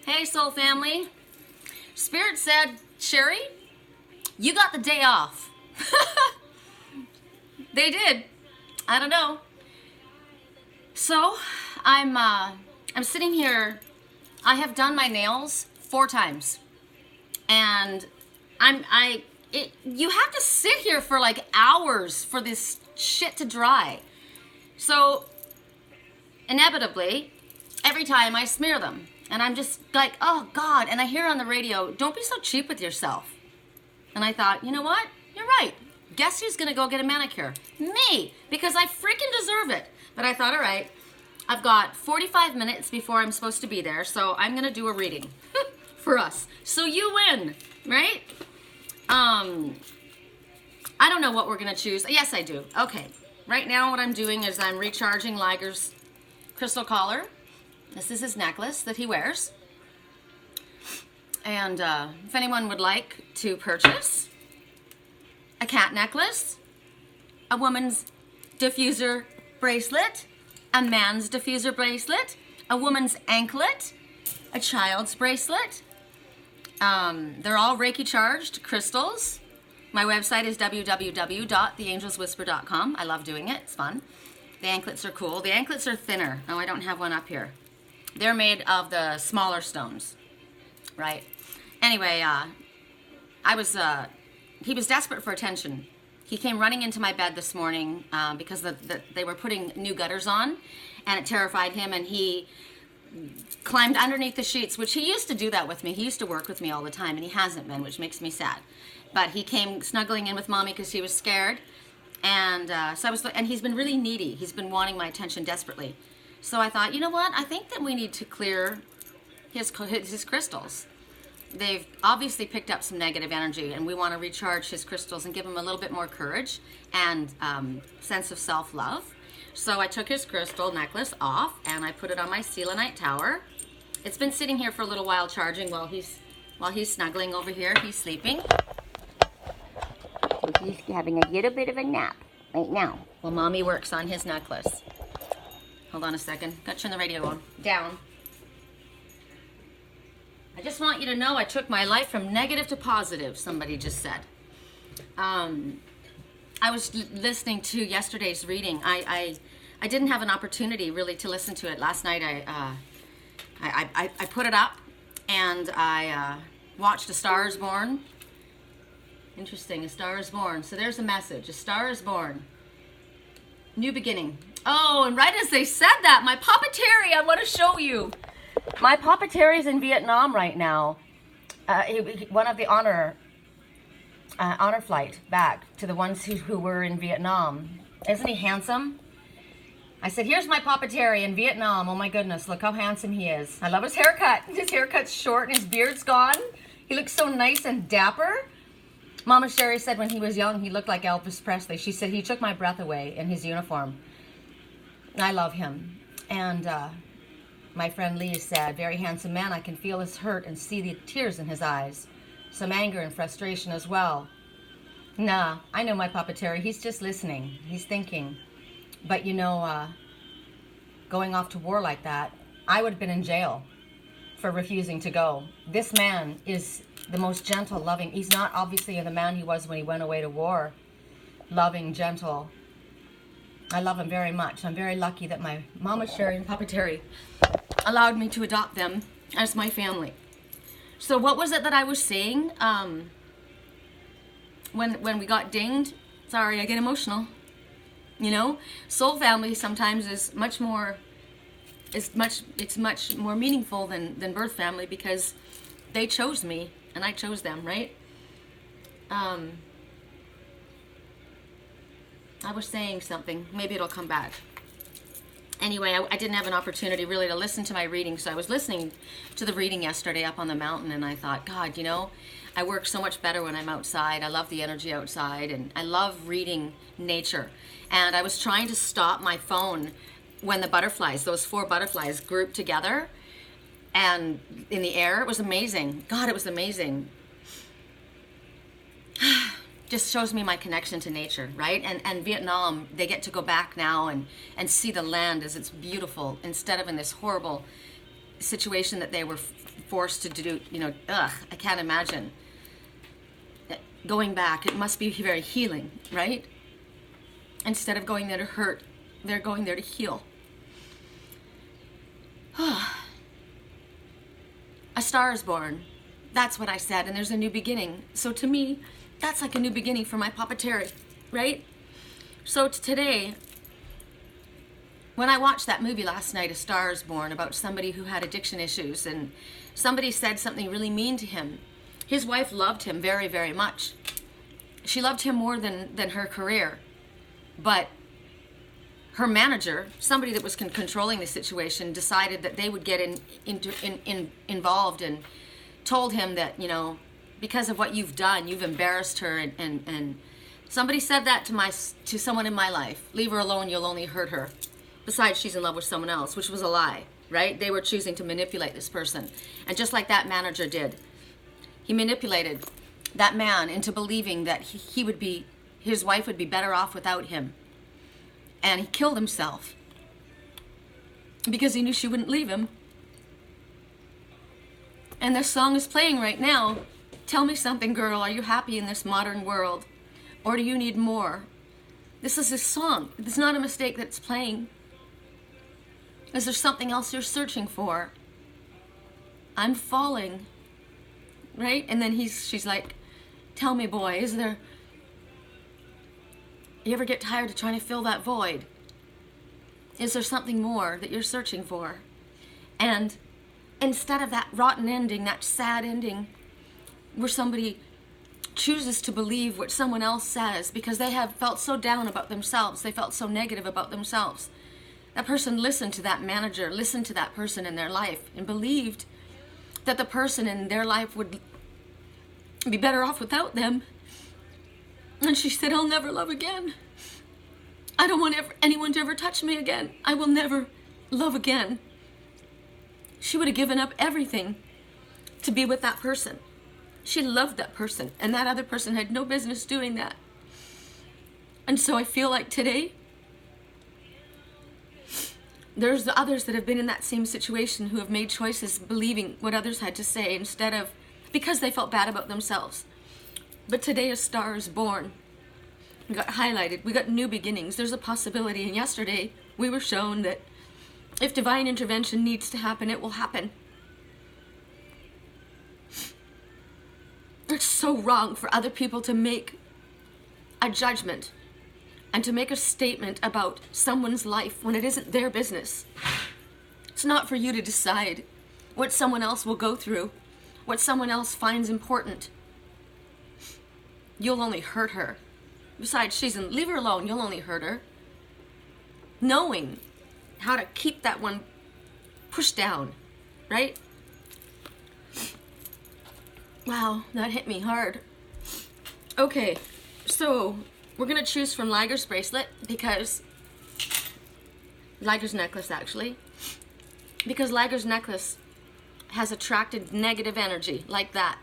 Hey, soul family. Spirit said, Sherry, you got the day off. They did. I don't know. So I'm sitting here. I have done my nails 4 times, and you have to sit here for like hours for this shit to dry. So inevitably, every time I smear them, and I'm just like, oh God. And I hear on the radio, don't be so cheap with yourself. And I thought, you know what? You're right. Guess who's gonna go get a manicure? Me, because I freaking deserve it. But I thought, all right, I've got 45 minutes before I'm supposed to be there, so I'm gonna do a reading for us. So you win, right? I don't know what we're gonna choose. Yes, I do. Okay. Right now what I'm doing is I'm recharging Ligers' crystal collar. This is his necklace that he wears. And if anyone would like to purchase a cat necklace, a woman's diffuser bracelet, a man's diffuser bracelet, a woman's anklet, a child's bracelet, they're all Reiki charged crystals. My website is www.theangelswhisper.com. I love doing it. It's fun. The anklets are cool. The anklets are thinner. Oh, I don't have one up here. They're made of the smaller stones, right? Anyway, he was desperate for attention. He came running into my bed this morning because they were putting new gutters on, and it terrified him, and he climbed underneath the sheets, which he used to do that with me. He used to work with me all the time, and he hasn't been, which makes me sad. But he came snuggling in with mommy because he was scared, and and he's been really needy. He's been wanting my attention desperately. So I thought, you know what? I think that we need to clear his crystals. They've obviously picked up some negative energy, and we want to recharge his crystals and give him a little bit more courage and sense of self-love. So I took his crystal necklace off, and I put it on my Selenite tower. It's been sitting here for a little while charging while he's snuggling over here. He's sleeping. So he's having a little bit of a nap right now while mommy works on his necklace. Hold on a second. Got to turn the radio on. Down. I just want you to know I took my life from negative to positive, somebody just said. I was listening to yesterday's reading. I didn't have an opportunity really to listen to it. Last night I put it up, and I watched A Star is Born. Interesting, A Star is Born. So there's a message. A Star is Born. New beginning. Oh, and right as they said that, my puppeteer, I want to show you. My puppeteer is in Vietnam right now. One of the honor flight back to the ones who were in Vietnam. Isn't he handsome? I said, here's my puppeteer in Vietnam. Oh my goodness, look how handsome he is. I love his haircut. His haircut's short and his beard's gone. He looks so nice and dapper. Mama Sherry said when he was young, he looked like Elvis Presley. She said he took my breath away in his uniform. I love him. And my friend Lee said, very handsome man. I can feel his hurt and see the tears in his eyes. Some anger and frustration as well. Nah, I know my puppeteer. He's just listening. He's thinking. But you know, going off to war like that, I would have been in jail for refusing to go. This man is the most gentle, loving. He's not obviously the man he was when he went away to war. Loving, gentle. I love him very much. I'm very lucky that my Mama Sherry and Papa Terry allowed me to adopt them as my family. So what was it that I was saying when we got dinged? Sorry, I get emotional. You know, soul family sometimes is much more meaningful than birth family, because they chose me and I chose them, right? I was saying something. Maybe it'll come back. Anyway, I didn't have an opportunity really to listen to my reading, so I was listening to the reading yesterday up on the mountain, and I thought, God, you know, I work so much better when I'm outside. I love the energy outside, and I love reading nature. And I was trying to stop my phone when the butterflies, those 4 butterflies grouped together and in the air. It was amazing. God, it was amazing. Just shows me my connection to nature, right? And Vietnam, they get to go back now and see the land as it's beautiful, instead of in this horrible situation that they were forced to do, you know, I can't imagine. Going back, it must be very healing, right? Instead of going there to hurt, they're going there to heal. A star is born. That's what I said, and there's a new beginning. So to me, that's like a new beginning for my Papa Terry, right? So today, when I watched that movie last night, A Star is Born, about somebody who had addiction issues, and somebody said something really mean to him. His wife loved him very, very much. She loved him more than her career. But her manager, somebody that was controlling the situation, decided that they would get involved and told him that, you know, because of what you've done, you've embarrassed her, and somebody said that to someone in my life. Leave her alone, you'll only hurt her. Besides, she's in love with someone else, which was a lie, right? They were choosing to manipulate this person. And just like that manager did, he manipulated that man into believing that his wife would be better off without him. And he killed himself because he knew she wouldn't leave him. And this song is playing right now. Tell me something, girl. Are you happy in this modern world? Or do you need more? This is a song. It's not a mistake that it's playing. Is there something else you're searching for? I'm falling. Right? And then she's like, tell me, boy, is there... You ever get tired of trying to fill that void? Is there something more that you're searching for? And instead of that rotten ending, that sad ending, where somebody chooses to believe what someone else says because they have felt so down about themselves, they felt so negative about themselves. That person listened to that manager, listened to that person in their life, and believed that the person in their life would be better off without them. And she said, I'll never love again. I don't want anyone to ever touch me again. I will never love again. She would have given up everything to be with that person. She loved that person, and that other person had no business doing that. And so I feel like today, there's the others that have been in that same situation who have made choices believing what others had to say instead of, because they felt bad about themselves. But today a star is born. We got highlighted. We got new beginnings. There's a possibility. And yesterday we were shown that if divine intervention needs to happen, it will happen. It's so wrong for other people to make a judgment and to make a statement about someone's life when it isn't their business. It's not for you to decide what someone else will go through, what someone else finds important. You'll only hurt her. Besides, leave her alone, you'll only hurt her. Knowing how to keep that one pushed down, right? Wow, that hit me hard. Okay, so we're gonna choose from Ligers Bracelet because, Ligers Necklace actually, because Ligers Necklace has attracted negative energy like that.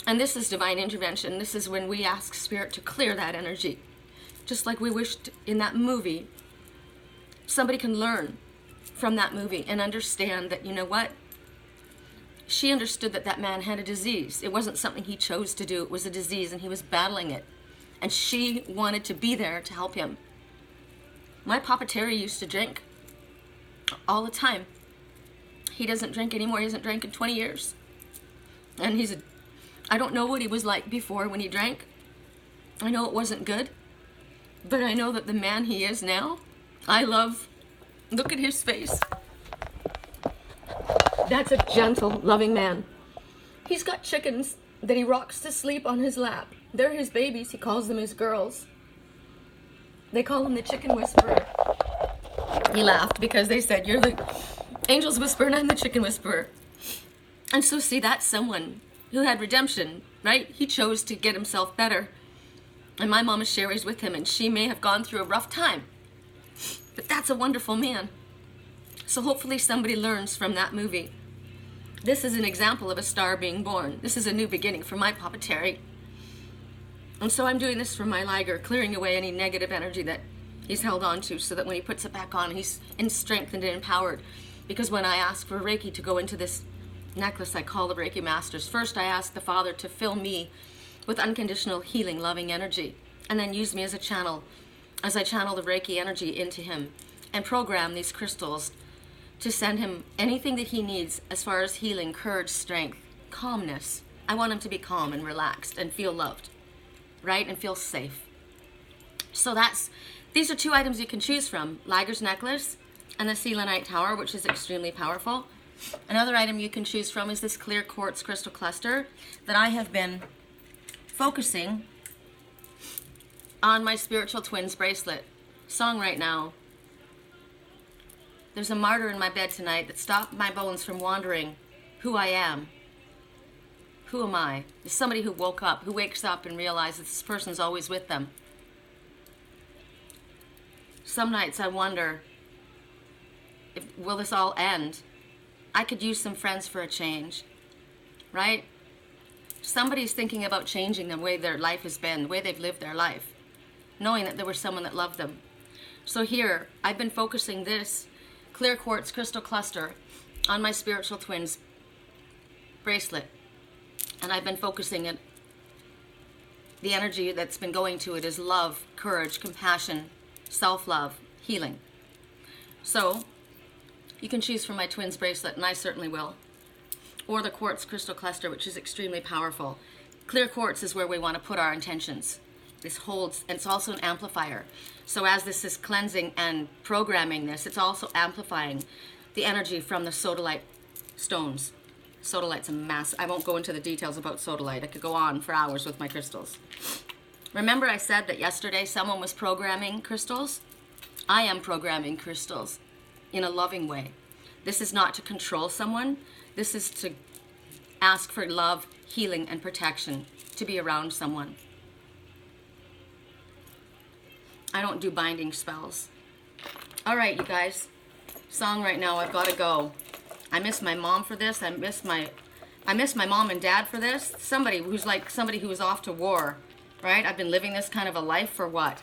And this is divine intervention. This is when we ask Spirit to clear that energy. Just like we wished in that movie. Somebody can learn from that movie and understand that, you know what? She understood that that man had a disease. It wasn't something he chose to do. It was a disease and he was battling it. And she wanted to be there to help him. My Papa Terry used to drink all the time. He doesn't drink anymore. He hasn't drank in 20 years. And I don't know what he was like before when he drank. I know it wasn't good. But I know that the man he is now, I love. Look at his face. That's a gentle, loving man. He's got chickens that he rocks to sleep on his lap. They're his babies. He calls them his girls. They call him the Chicken Whisperer. He laughed because they said, you're the Angel's Whisperer and I'm the Chicken Whisperer. And so see, that's someone who had redemption, right? He chose to get himself better. And my Mama Sherry's with him, and she may have gone through a rough time. But that's a wonderful man. So hopefully somebody learns from that movie. This is an example of a star being born. This is a new beginning for my Papa Terry. And so I'm doing this for my Liger, clearing away any negative energy that he's held on to so that when he puts it back on, he's strengthened and empowered. Because when I ask for Reiki to go into this necklace, I call the Reiki masters. First, I ask the Father to fill me with unconditional healing, loving energy, and then use me as a channel, as I channel the Reiki energy into him and program these crystals to send him anything that he needs as far as healing, courage, strength, calmness. I want him to be calm and relaxed and feel loved, right? And feel safe. So these are two items you can choose from: Ligers necklace and the Selenite tower, which is extremely powerful. Another item you can choose from is this clear quartz crystal cluster that I have been focusing on my spiritual twins bracelet. Song right now. There's a martyr in my bed tonight that stopped my bones from wandering who I am. Who am I? There's somebody who woke up, who wakes up and realizes this person's always with them. Some nights I wonder, will this all end? I could use some friends for a change, right? Somebody's thinking about changing the way their life has been, the way they've lived their life, knowing that there was someone that loved them. So here, I've been focusing this clear quartz crystal cluster on my spiritual twins bracelet. And I've been focusing it, the energy that's been going to it is love, courage, compassion, self-love, healing. So you can choose from my twins bracelet, and I certainly will, or the quartz crystal cluster, which is extremely powerful. Clear quartz is where we want to put our intentions. This holds, and it's also an amplifier. So as this is cleansing and programming this, it's also amplifying the energy from the Sodalite stones. Sodalite's a mass. I won't go into the details about Sodalite. I could go on for hours with my crystals. Remember I said that yesterday someone was programming crystals? I am programming crystals in a loving way. This is not to control someone. This is to ask for love, healing, and protection, to be around someone. I don't do binding spells. All right, you guys. Song right now. I've got to go. I miss my mom for this. I miss my mom and dad for this. Somebody who was off to war, right? I've been living this kind of a life for what?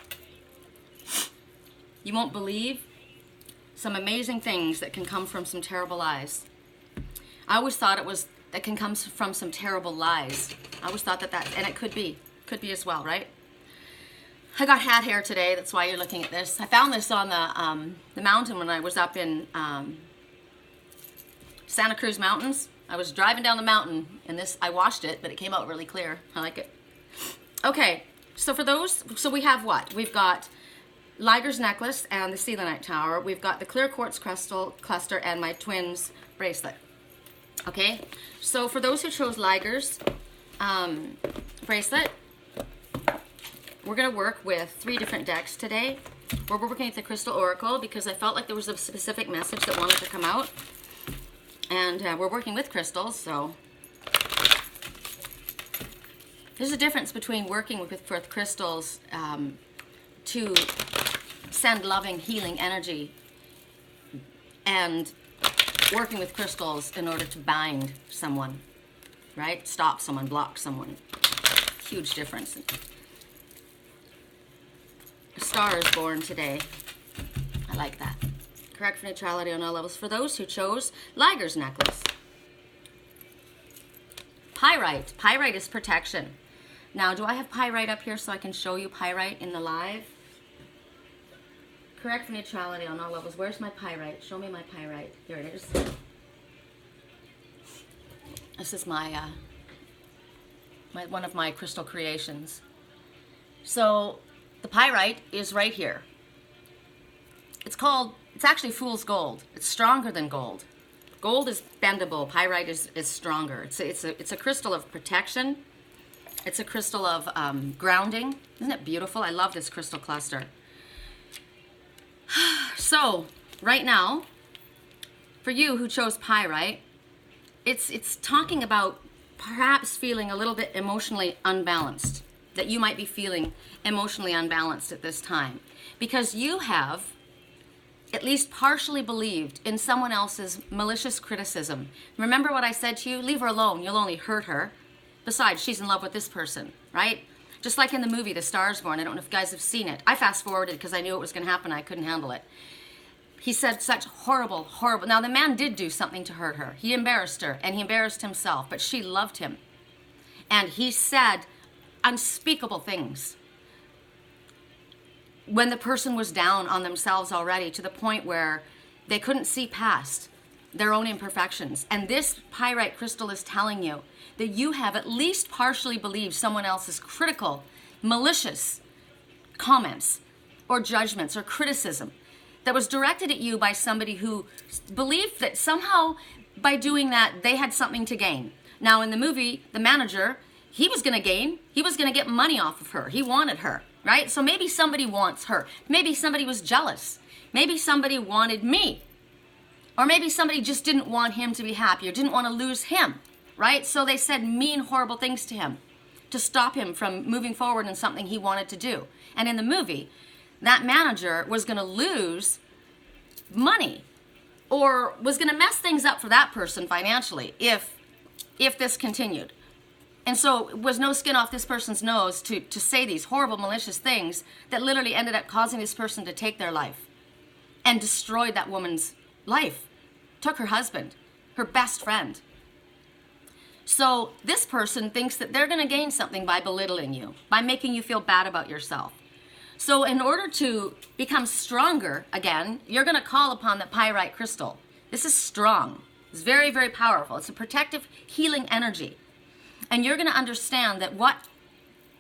You won't believe some amazing things that can come from some terrible lies. I always thought that can come from some terrible lies. I always thought that, and it could be as well, right? I got hat hair today. That's why you're looking at this. I found this on the mountain when I was up in Santa Cruz Mountains. I was driving down the mountain, and I washed it, but it came out really clear. I like it. Okay, so we have what? We've got Ligers necklace and the Selenite tower. We've got the clear quartz crystal cluster and my twins bracelet. Okay, so for those who chose Ligers bracelet, we're going to work with 3 different decks today. We're working with the Crystal Oracle because I felt like there was a specific message that wanted to come out. And we're working with crystals, so there's a difference between working with crystals to send loving, healing energy and working with crystals in order to bind someone, right? Stop someone, block someone. Huge difference. A star is born today. I like that. Correct for neutrality on all levels. For those who chose Ligers necklace. Pyrite. Pyrite is protection. Now, do I have Pyrite up here so I can show you Pyrite in the live? Correct for neutrality on all levels. Where's my Pyrite? Show me my Pyrite. Here it is. This is my one of my crystal creations. So the Pyrite is right here. It's actually fool's gold. It's stronger than gold. Gold is bendable. Pyrite is stronger. It's a crystal of protection. It's a crystal of grounding. Isn't it beautiful? I love this crystal cluster. So right now, for you who chose Pyrite, it's talking about perhaps feeling a little bit emotionally unbalanced. That you might be feeling emotionally unbalanced at this time because you have at least partially believed in someone else's malicious criticism. Remember what I said to you? Leave her alone. You'll only hurt her. Besides, she's in love with this person, right? Just like in the movie The Star is Born. I don't know if you guys have seen it. I fast forwarded because I knew it was going to happen. I couldn't handle it. He said such horrible, horrible. Now, the man did do something to hurt her. He embarrassed her, and he embarrassed himself, but she loved him. And he said unspeakable things when the person was down on themselves already, to the point where they couldn't see past their own imperfections. And this pyrite crystal is telling you that you have at least partially believed someone else's critical, malicious comments or judgments or criticism that was directed at you by somebody who believed that somehow by doing that they had something to gain. Now, in the movie, the manager, he was going to gain. He was going to get money off of her. He wanted her, right? So maybe somebody wants her. Maybe somebody was jealous. Maybe somebody wanted me. Or maybe somebody just didn't want him to be happy or didn't want to lose him, right? So they said mean, horrible things to him to stop him from moving forward in something he wanted to do. And in the movie, that manager was going to lose money or was going to mess things up for that person financially if this continued. And so it was no skin off this person's nose to say these horrible, malicious things that literally ended up causing this person to take their life and destroyed that woman's life, took her husband, her best friend. So this person thinks that they're going to gain something by belittling you, by making you feel bad about yourself. So in order to become stronger again, you're going to call upon the pyrite crystal. This is strong. It's very, very powerful. It's a protective, healing energy. And you're going to understand that what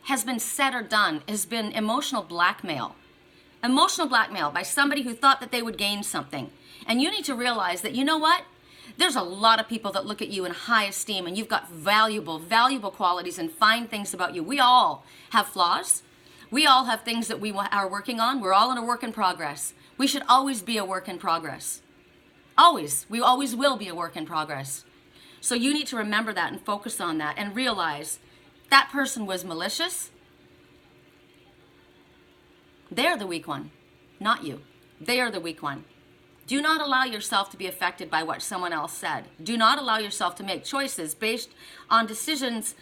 has been said or done has been emotional blackmail. Emotional blackmail by somebody who thought that they would gain something. And you need to realize that, you know what? There's a lot of people that look at you in high esteem, and you've got valuable, valuable qualities and fine things about you. We all have flaws. We all have things that we are working on. We're all in a work in progress. We should always be a work in progress. Always. We always will be a work in progress. So you need to remember that and focus on that and realize that person was malicious. They're the weak one, not you. They are the weak one. Do not allow yourself to be affected by what someone else said. Do not allow yourself to make choices based on decisions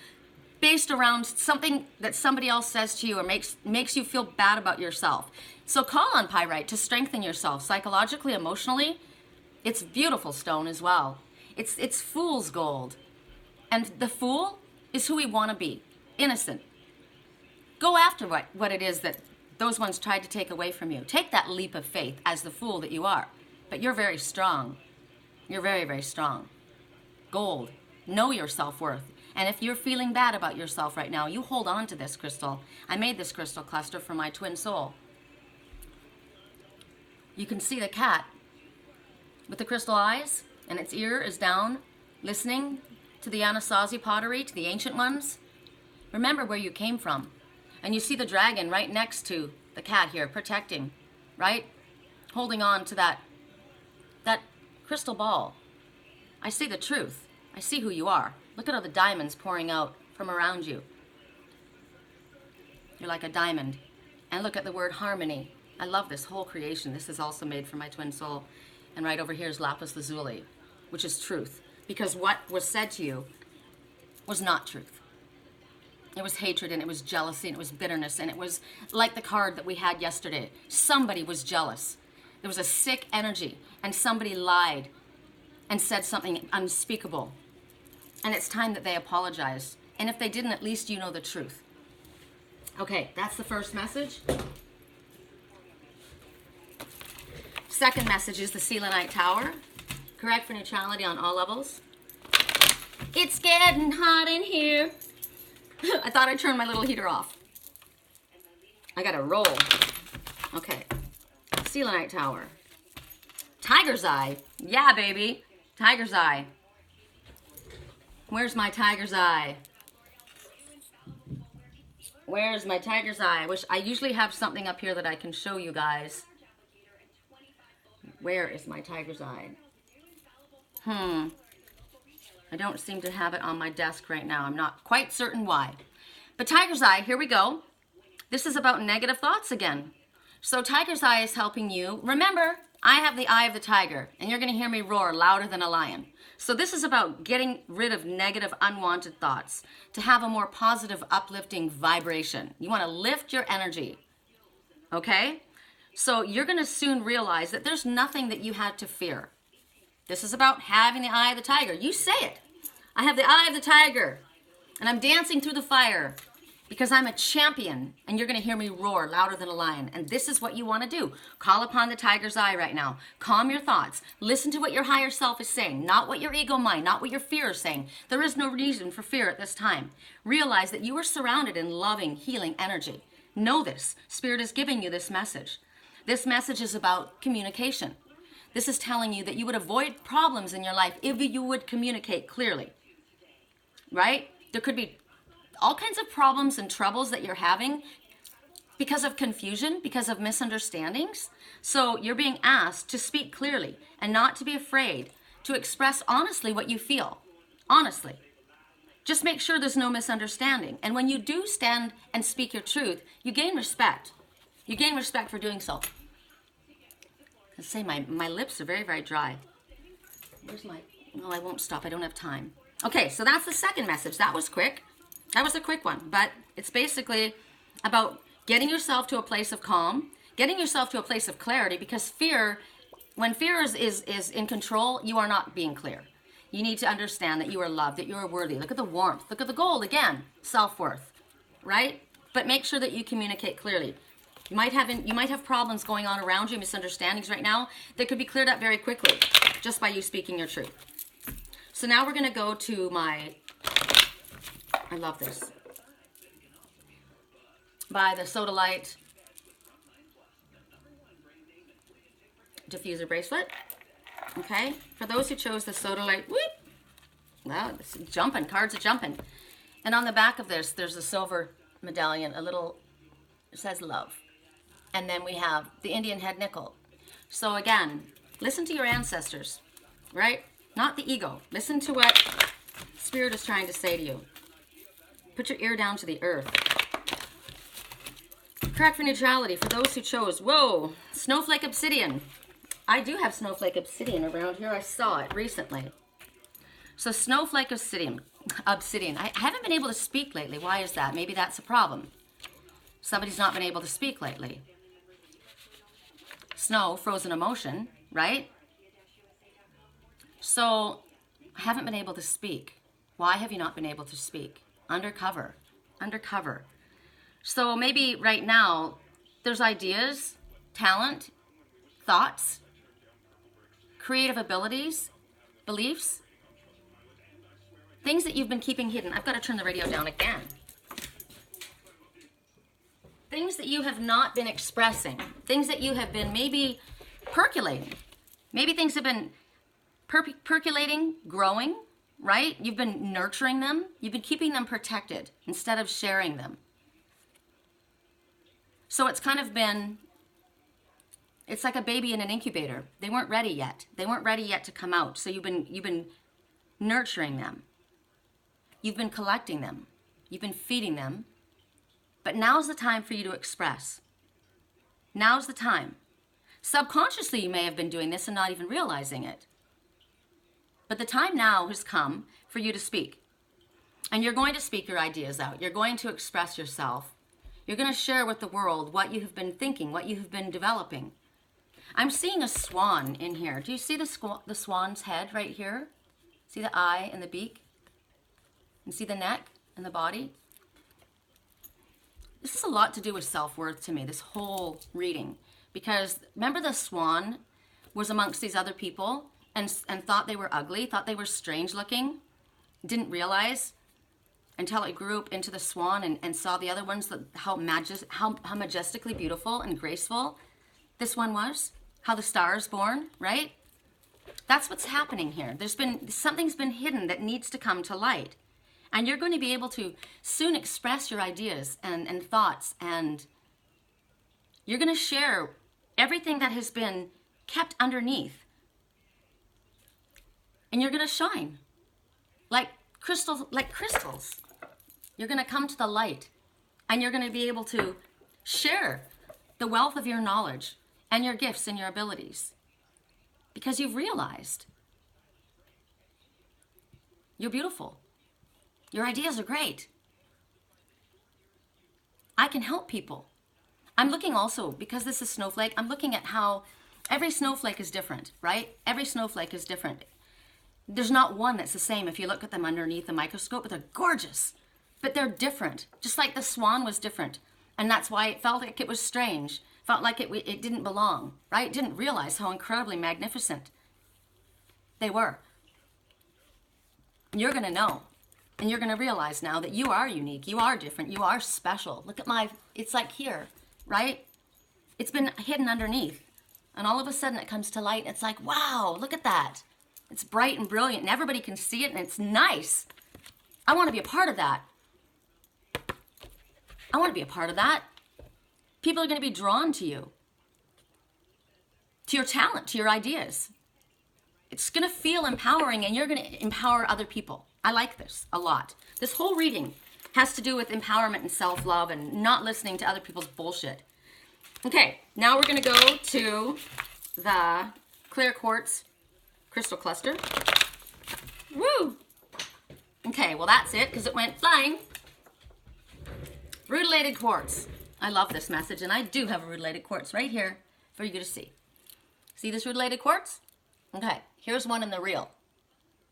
based around something that somebody else says to you or makes you feel bad about yourself. So call on pyrite to strengthen yourself psychologically, emotionally. It's beautiful stone as well. It's fool's gold. And the fool is who we want to be, innocent. Go after what it is that those ones tried to take away from you. Take that leap of faith as the fool that you are. But you're very strong. You're very, very strong. Gold. Know your self-worth. And if you're feeling bad about yourself right now, you hold on to this crystal. I made this crystal cluster for my twin soul. You can see the cat with the crystal eyes, and its ear is down, listening to the Anasazi pottery, to the ancient ones. Remember where you came from. And you see the dragon right next to the cat here, protecting, right? Holding on to that crystal ball. I see the truth. I see who you are. Look at all the diamonds pouring out from around you. You're like a diamond. And look at the word harmony. I love this whole creation. This is also made for my twin soul. And right over here is lapis lazuli, which is truth. Because what was said to you was not truth. It was hatred, and it was jealousy, and it was bitterness, and it was like the card that we had yesterday. Somebody was jealous. There was a sick energy, and somebody lied and said something unspeakable. And it's time that they apologized. And if they didn't, at least you know the truth. Okay, that's the first message. Second message is the Selenite Tower. Correct for neutrality on all levels. It's getting hot in here. I thought I'd turn my little heater off. I gotta roll. Okay. Selenite Tower. Tiger's Eye. Yeah, baby. Tiger's Eye. Where's my tiger's eye? Where's my tiger's eye? I usually have something up here that I can show you guys. Where is my tiger's eye? I don't seem to have it on my desk right now. I'm not quite certain why. But tiger's eye, here we go. This is about negative thoughts again. So tiger's eye is helping you. Remember, I have the eye of the tiger, and you're going to hear me roar louder than a lion. So this is about getting rid of negative, unwanted thoughts to have a more positive, uplifting vibration. You want to lift your energy, okay? So you're going to soon realize that there's nothing that you had to fear. This is about having the eye of the tiger. You say it. I have the eye of the tiger, and I'm dancing through the fire because I'm a champion, and you're going to hear me roar louder than a lion. And this is what you want to do. Call upon the tiger's eye right now. Calm your thoughts. Listen to what your higher self is saying, not what your ego mind, not what your fear is saying. There is no reason for fear at this time. Realize that you are surrounded in loving, healing energy. Know this. Spirit is giving you this message. This message is about communication. This is telling you that you would avoid problems in your life if you would communicate clearly. Right? There could be all kinds of problems and troubles that you're having because of confusion, because of misunderstandings. So you're being asked to speak clearly and not to be afraid to express honestly what you feel. Honestly. Just make sure there's no misunderstanding. And when you do stand and speak your truth, you gain respect. You gain respect for doing so. I say my lips are very, very dry. Where's my... No, I won't stop. I don't have time. Okay, so that's the second message. That was quick. That was a quick one. But it's basically about getting yourself to a place of calm, getting yourself to a place of clarity, because fear, when fear is in control, you are not being clear. You need to understand that you are loved, that you are worthy. Look at the warmth. Look at the gold again. Self-worth, right? But make sure that you communicate clearly. You might have problems going on around you, misunderstandings right now that could be cleared up very quickly just by you speaking your truth. So now we're going to go to my, I love this, by the Sodalite Diffuser Bracelet. Okay, for those who chose the Sodalite, whoop, wow, it's jumping, cards are jumping. And on the back of this, there's a silver medallion, a little, it says love. And then we have the Indian head nickel. So again, listen to your ancestors, right? Not the ego. Listen to what Spirit is trying to say to you. Put your ear down to the earth. Correct for neutrality for those who chose. Whoa, Snowflake Obsidian. I do have Snowflake Obsidian around here. I saw it recently. So Snowflake Obsidian. I haven't been able to speak lately. Why is that? Maybe that's a problem. Somebody's not been able to speak lately. Snow, frozen emotion, right? So I haven't been able to speak. Why have you not been able to speak? Undercover. So maybe right now there's ideas, talent, thoughts, creative abilities, beliefs, things that you've been keeping hidden. I've got to turn the radio down again. Things that you have not been expressing, things that you have been maybe percolating. Maybe things have been percolating, growing, right? You've been nurturing them. You've been keeping them protected instead of sharing them. So it's kind of been, it's like a baby in an incubator. They weren't ready yet. They weren't ready yet to come out. So you've been nurturing them. You've been collecting them. You've been feeding them. But now's the time for you to express. Now's the time. Subconsciously, you may have been doing this and not even realizing it. But the time now has come for you to speak. And you're going to speak your ideas out. You're going to express yourself. You're going to share with the world what you have been thinking, what you have been developing. I'm seeing a swan in here. Do you see the swan's head right here? See the eye and the beak? And see the neck and the body? This has a lot to do with self-worth to me, this whole reading. Because remember, the swan was amongst these other people and thought they were ugly, thought they were strange looking, didn't realize until it grew up into the swan and saw the other ones, how majestically beautiful and graceful this one was, how the star is born, right? That's what's happening here. Something's been hidden that needs to come to light. And you're going to be able to soon express your ideas and thoughts, and you're going to share everything that has been kept underneath. And you're going to shine like crystals. You're going to come to the light, and you're going to be able to share the wealth of your knowledge and your gifts and your abilities, because you've realized you're beautiful. Your ideas are great. I can help people. I'm looking also, because this is Snowflake, I'm looking at how every snowflake is different, right? Every snowflake is different. There's not one that's the same if you look at them underneath the microscope, but they're gorgeous. But they're different, just like the swan was different. And that's why it felt like it was strange. Felt like it didn't belong, right? Didn't realize how incredibly magnificent they were. You're gonna know. And you're gonna realize now that you are unique, you are different, you are special. Look at it's like here, right? It's been hidden underneath. And all of a sudden it comes to light and it's like, wow, look at that. It's bright and brilliant and everybody can see it and it's nice. I wanna be a part of that. I wanna be a part of that. People are gonna be drawn to you, to your talent, to your ideas. It's gonna feel empowering and you're gonna empower other people. I like this a lot. This whole reading has to do with empowerment and self-love and not listening to other people's bullshit. Okay, now we're gonna go to the clear quartz crystal cluster. Woo! Okay, well that's it because it went flying. Rutilated quartz. I love this message and I do have a rutilated quartz right here for you to see. See this rutilated quartz? Okay, here's one in the real.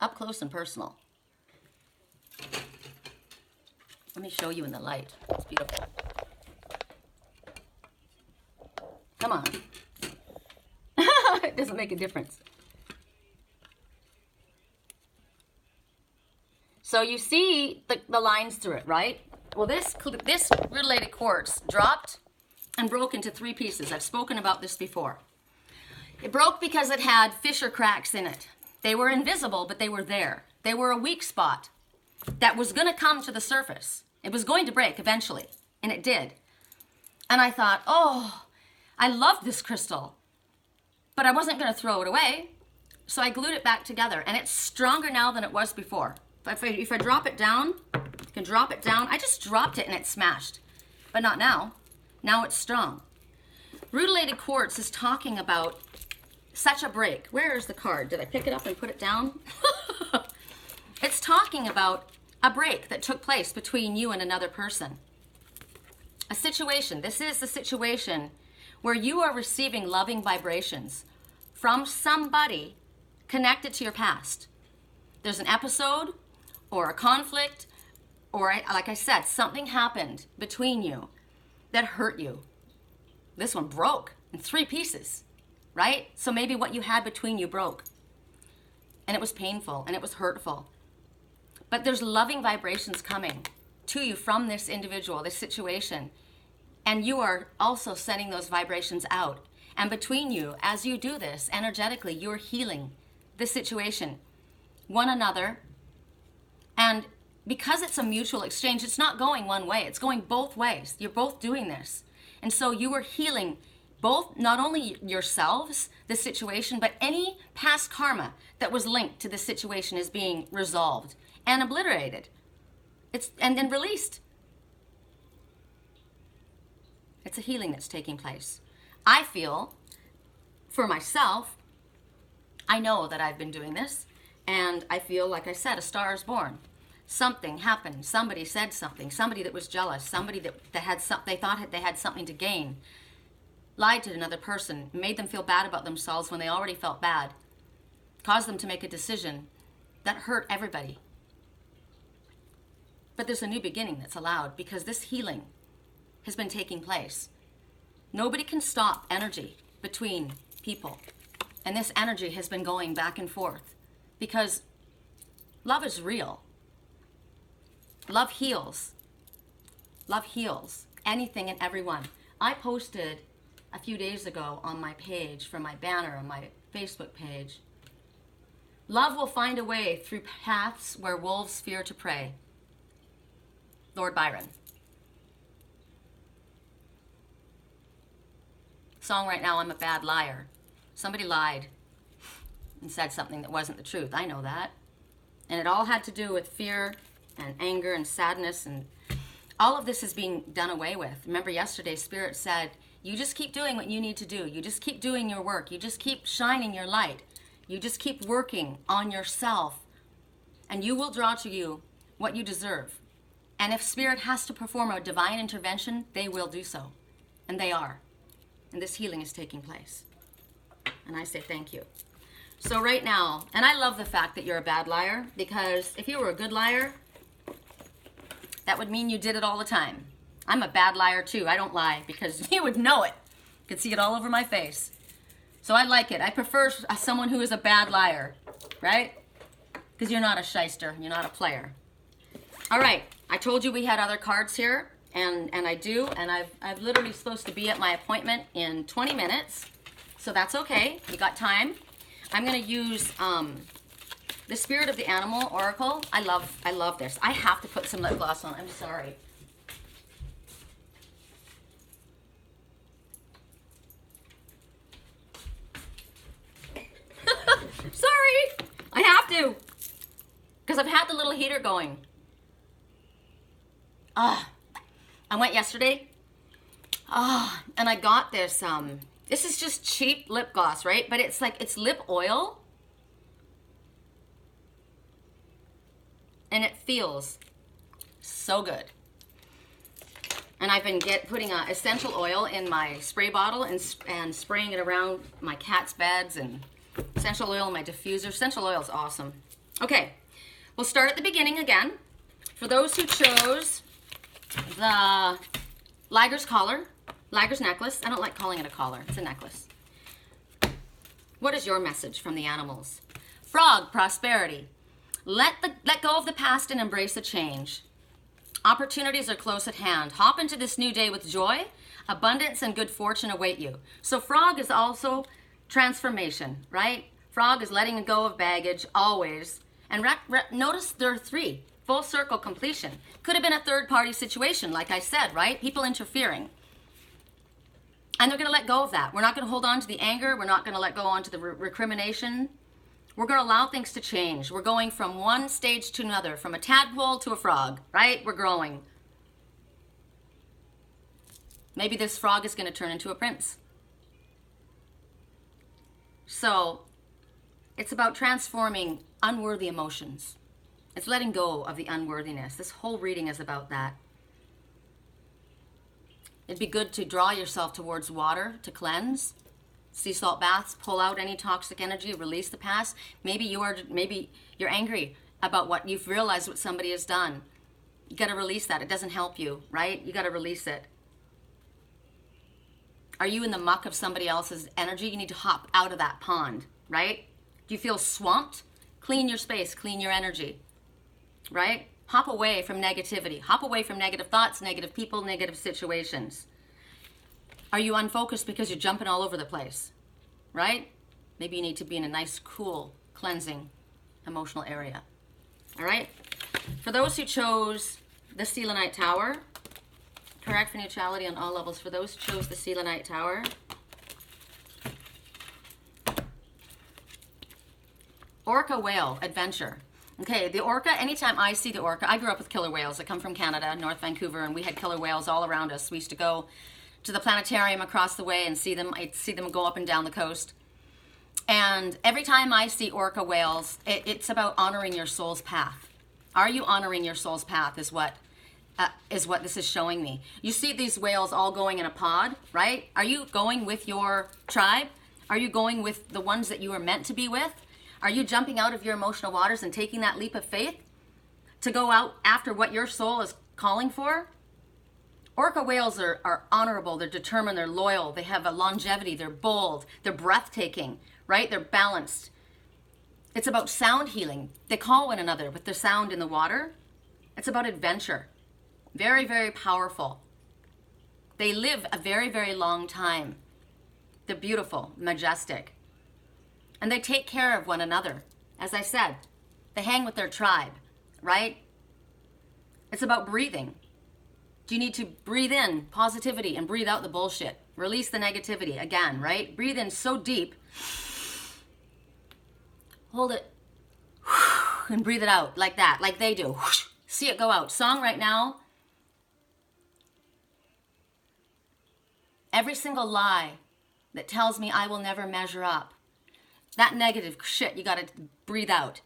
Up close and personal. Let me show you in the light. It's beautiful. Come on. It doesn't make a difference. So you see the lines through it, right? Well, this rutilated quartz dropped and broke into 3 pieces. I've spoken about this before. It broke because it had fissure cracks in it. They were invisible, but they were there. They were a weak spot that was going to come to the surface. It was going to break eventually, and it did. And I thought, oh, I love this crystal, but I wasn't going to throw it away. So I glued it back together, and it's stronger now than it was before. If I drop it down, you can drop it down. I just dropped it and it smashed, but not now. Now it's strong. Rutilated quartz is talking about such a break. Where is the card? Did I pick it up and put it down? It's talking about a break that took place between you and another person. A situation. This is the situation where you are receiving loving vibrations from somebody connected to your past. There's an episode or a conflict or, like I said, something happened between you that hurt you. This one broke in 3 pieces, right? So maybe what you had between you broke. And it was painful and it was hurtful. But there's loving vibrations coming to you from this individual, this situation. And you are also sending those vibrations out. And between you, as you do this, energetically, you're healing the situation, one another. And because it's a mutual exchange, it's not going one way, it's going both ways. You're both doing this. And so you are healing both, not only yourselves, the situation, but any past karma that was linked to this situation is being resolved and obliterated. And then released. It's a healing that's taking place. I feel, for myself, I know that I've been doing this, and I feel, like I said, a star is born. Something happened. Somebody said something. Somebody that was jealous. Somebody that had they thought they had something to gain. Lied to another person. Made them feel bad about themselves when they already felt bad. Caused them to make a decision that hurt everybody. But there's a new beginning that's allowed because this healing has been taking place. Nobody can stop energy between people. And this energy has been going back and forth because love is real. Love heals. Love heals anything and everyone. I posted a few days ago on my page, from my banner on my Facebook page, love will find a way through paths where wolves fear to prey. Lord Byron. Song right now, I'm a bad liar. Somebody lied and said something that wasn't the truth. I know that. And it all had to do with fear and anger and sadness, and all of this is being done away with. Remember yesterday, Spirit said, you just keep doing what you need to do. You just keep doing your work. You just keep shining your light. You just keep working on yourself, and you will draw to you what you deserve. And if Spirit has to perform a divine intervention, they will do so. And they are. And this healing is taking place. And I say thank you. So right now, and I love the fact that you're a bad liar, because if you were a good liar, that would mean you did it all the time. I'm a bad liar too. I don't lie because you would know it. You could see it all over my face. So I like it. I prefer someone who is a bad liar, right? Because you're not a shyster. You're not a player. All right. I told you we had other cards here, and I do, and I've literally supposed to be at my appointment in 20 minutes, so that's okay. We got time. I'm going to use the Spirit of the Animal Oracle. I love this. I have to put some lip gloss on. I'm sorry. Sorry. I have to. Because I've had the little heater going. I went yesterday. And I got this. This is just cheap lip gloss, right? But it's like, it's lip oil. And it feels so good. And I've been putting essential oil in my spray bottle and spraying it around my cat's beds, and essential oil in my diffuser. Essential oil is awesome. Okay, we'll start at the beginning again. For those who chose the Ligers collar, Ligers necklace. I don't like calling it a collar. It's a necklace. What is your message from the animals? Frog, prosperity. Let go of the past and embrace the change. Opportunities are close at hand. Hop into this new day with joy. Abundance and good fortune await you. So frog is also transformation, right? Frog is letting go of baggage always. And notice there are 3. Full circle completion. Could have been a third-party situation, like I said, right? People interfering. And they're going to let go of that. We're not going to hold on to the anger. We're not going to let go on to the recrimination. We're going to allow things to change. We're going from one stage to another, from a tadpole to a frog, right? We're growing. Maybe this frog is going to turn into a prince. So it's about transforming unworthy emotions. It's letting go of the unworthiness. This whole reading is about that. It'd be good to draw yourself towards water to cleanse. Sea salt baths, pull out any toxic energy, release the past. Maybe you're angry about what you've realized what somebody has done. You got to release that. It doesn't help you, right? You got to release it. Are you in the muck of somebody else's energy? You need to hop out of that pond, right? Do you feel swamped? Clean your space, clean your energy, right? Hop away from negativity. Hop away from negative thoughts, negative people, negative situations. Are you unfocused because you're jumping all over the place, right? Maybe you need to be in a nice, cool, cleansing, emotional area. All right? For those who chose the Selenite Tower, correct for neutrality on all levels. For those who chose the Selenite Tower, Orca whale adventure. Okay, the orca, anytime I see the orca, I grew up with killer whales. I come from Canada, North Vancouver, and we had killer whales all around us. We used to go to the planetarium across the way and see them. I'd see them go up and down the coast. And every time I see orca whales, it's about honoring your soul's path. Are you honoring your soul's path is what this is showing me. You see these whales all going in a pod, right? Are you going with your tribe? Are you going with the ones that you are meant to be with? Are you jumping out of your emotional waters and taking that leap of faith to go out after what your soul is calling for? Orca whales are honorable, they're determined, they're loyal, they have a longevity, they're bold, they're breathtaking, right? They're balanced. It's about sound healing. They call one another with the sound in the water. It's about adventure. Very, very powerful. They live a very, very long time. They're beautiful, majestic. And they take care of one another. As I said, they hang with their tribe, right? It's about breathing. Do you need to breathe in positivity and breathe out the bullshit? Release the negativity again, right? Breathe in so deep. Hold it. And breathe it out like that, like they do. See it go out. Song right now. Every single lie that tells me I will never measure up, that negative shit, you got to breathe out.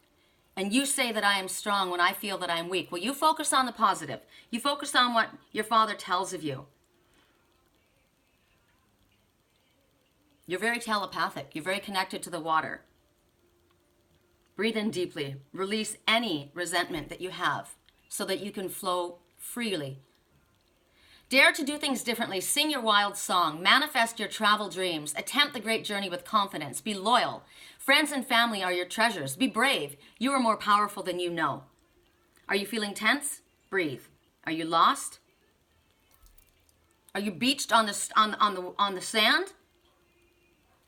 And you say that I am strong when I feel that I'm weak. Well, you focus on the positive. You focus on what your father tells of you. You're very telepathic. You're very connected to the water. Breathe in deeply. Release any resentment that you have so that you can flow freely. Dare to do things differently. Sing your wild song. Manifest your travel dreams. Attempt the great journey with confidence. Be loyal. Friends and family are your treasures. Be brave. You are more powerful than you know. Are you feeling tense? Breathe. Are you lost? Are you beached on the sand?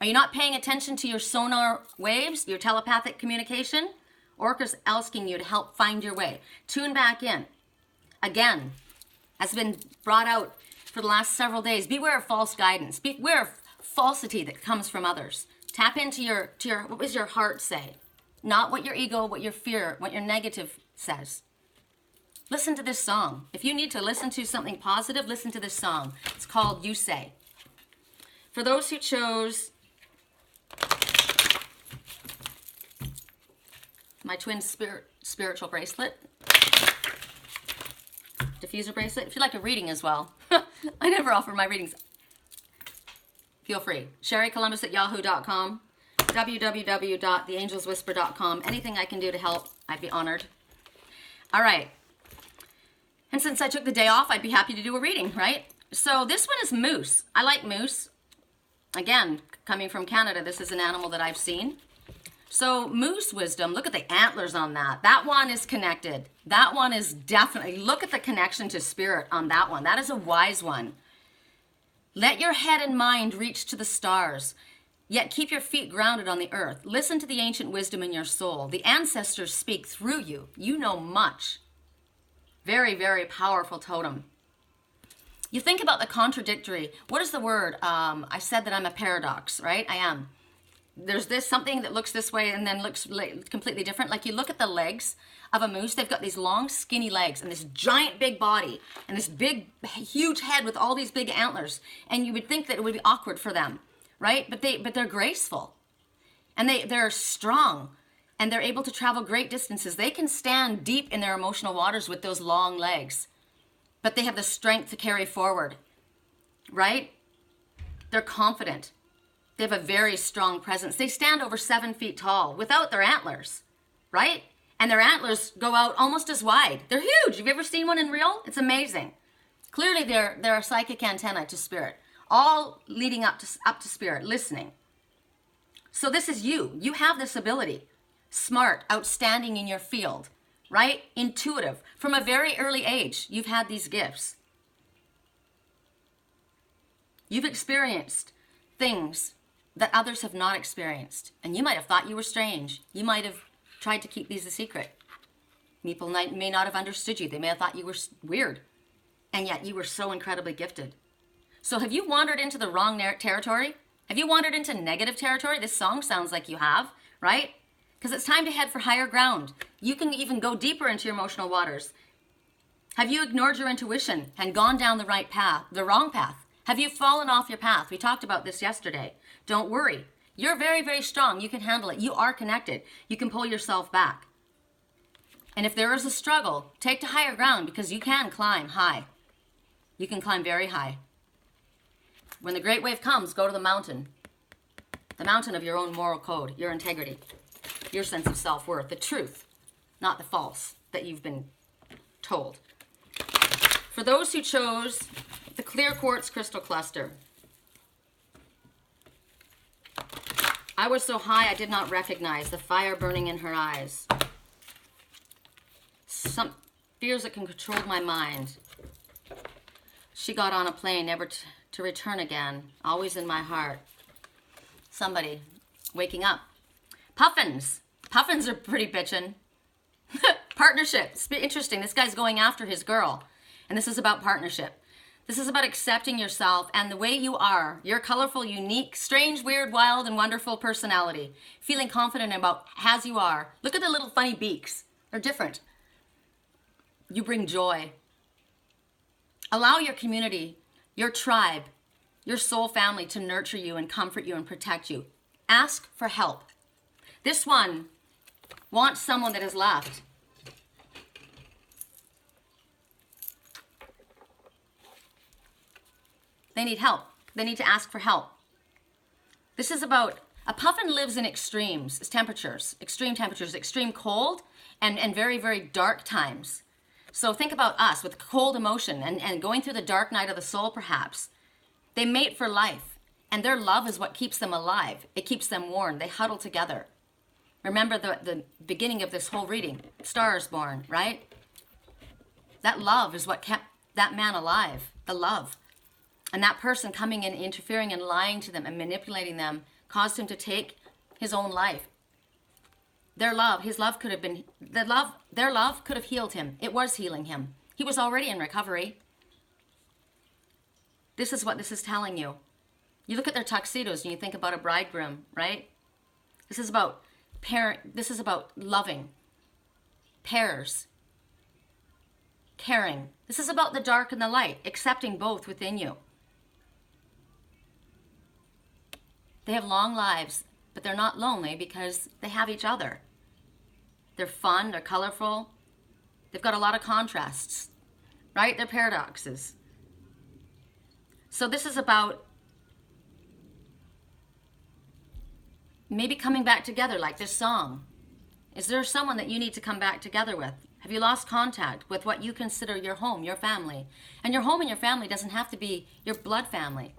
Are you not paying attention to your sonar waves, your telepathic communication? Orca's asking you to help find your way. Tune back in. Again, has been brought out for the last several days. Beware of false guidance. Beware of falsity that comes from others. Tap into your what does your heart say? Not what your ego, what your fear, what your negative says. Listen to this song. If you need to listen to something positive, listen to this song. It's called You Say. For those who chose my twin spiritual bracelet, diffuser bracelet, if you'd like a reading as well, I never offer my readings. Feel free. SherryColumbus@yahoo.com, www.theangelswhisper.com. Anything I can do to help, I'd be honored. All right. And since I took the day off, I'd be happy to do a reading, right? So this one is moose. I like moose. Again, coming from Canada, this is an animal that I've seen. So moose wisdom, look at the antlers on that. That one is connected. That one is definitely, look at the connection to spirit on that one. That is a wise one. Let your head and mind reach to the stars, yet keep your feet grounded on the earth. Listen to the ancient wisdom in your soul. The ancestors speak through you. You know much. Very, very powerful totem. You think about the contradictory. What is the word? I said that I'm a paradox, right? I am. There's this something that looks this way and then looks completely different. Like you look at the legs of a moose, they've got these long skinny legs and this giant big body and this big huge head with all these big antlers, and you would think that it would be awkward for them, right? But they're graceful and they're strong and they're able to travel great distances. They can stand deep in their emotional waters with those long legs, but they have the strength to carry forward, right? They're confident. They have a very strong presence. They stand over 7 feet tall without their antlers, right? And their antlers go out almost as wide. They're huge. Have you ever seen one in real? It's amazing. Clearly, they're a psychic antenna to spirit, all leading up to spirit, listening. So this is you. You have this ability. Smart, outstanding in your field, right? Intuitive. From a very early age, you've had these gifts. You've experienced things that others have not experienced. And you might have thought you were strange. You might have tried to keep these a secret. People may not have understood you. They may have thought you were weird. And yet you were so incredibly gifted. So have you wandered into the wrong territory? Have you wandered into negative territory? This song sounds like you have, right? Because it's time to head for higher ground. You can even go deeper into your emotional waters. Have you ignored your intuition and gone down the wrong path? Have you fallen off your path? We talked about this yesterday. Don't worry. You're very, very strong. You can handle it. You are connected. You can pull yourself back. And if there is a struggle, take to higher ground because you can climb high. You can climb very high. When the great wave comes, go to the mountain of your own moral code, your integrity, your sense of self-worth, the truth, not the false that you've been told. For those who chose the clear quartz crystal cluster, I was so high I did not recognize the fire burning in her eyes. Some fears that can control my mind. She got on a plane, never to return again, always in my heart. Somebody waking up. Puffins. Puffins are pretty bitchin'. Partnership. It's interesting. This guy's going after his girl. And this is about partnership. This is about accepting yourself and the way you are, your colorful, unique, strange, weird, wild, and wonderful personality. Feeling confident about as you are. Look at the little funny beaks. They're different. You bring joy. Allow your community, your tribe, your soul family to nurture you and comfort you and protect you. Ask for help. This one wants someone that has left. They need help. They need to ask for help. This is about, a puffin lives in extremes, temperatures, extreme cold, and very, very dark times. So think about us with cold emotion and going through the dark night of the soul, perhaps. They mate for life, and their love is what keeps them alive. It keeps them warm. They huddle together. Remember the beginning of this whole reading, stars born, right? That love is what kept that man alive, the love. And that person coming in, interfering and lying to them and manipulating them caused him to take his own life. Their love, his love could have been, their love could have healed him. It was healing him. He was already in recovery. This is what this is telling you. You look at their tuxedos and you think about a bridegroom, right? This is about this is about loving, pairs, caring. This is about the dark and the light, accepting both within you. They have long lives, but they're not lonely because they have each other. They're fun, they're colorful. They've got a lot of contrasts, right? They're paradoxes. So this is about maybe coming back together like this song. Is there someone that you need to come back together with? Have you lost contact with what you consider your home, your family? And your home and your family doesn't have to be your blood family.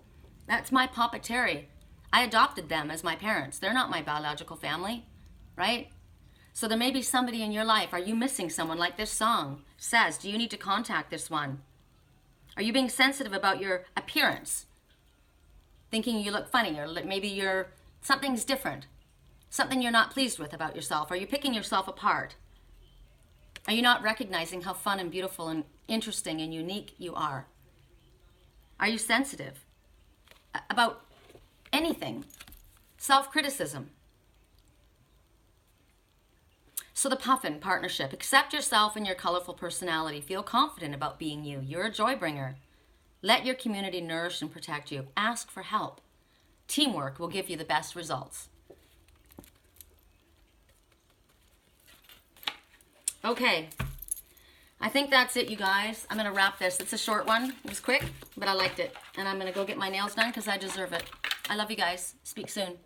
That's my Papa Terry. I adopted them as my parents. They're not my biological family, right? So there may be somebody in your life. Are you missing someone like this song says? Do you need to contact this one? Are you being sensitive about your appearance? Thinking you look funny, or maybe something's different. Something you're not pleased with about yourself. Are you picking yourself apart? Are you not recognizing how fun and beautiful and interesting and unique you are? Are you sensitive about anything? Self-criticism. So the puffin partnership. Accept yourself and your colorful personality. Feel confident about being you. You're a joy bringer. Let your community nourish and protect you. Ask for help. Teamwork will give you the best results. Okay. I think that's it, you guys. I'm going to wrap this. It's a short one. It was quick, but I liked it. And I'm going to go get my nails done because I deserve it. I love you guys. Speak soon.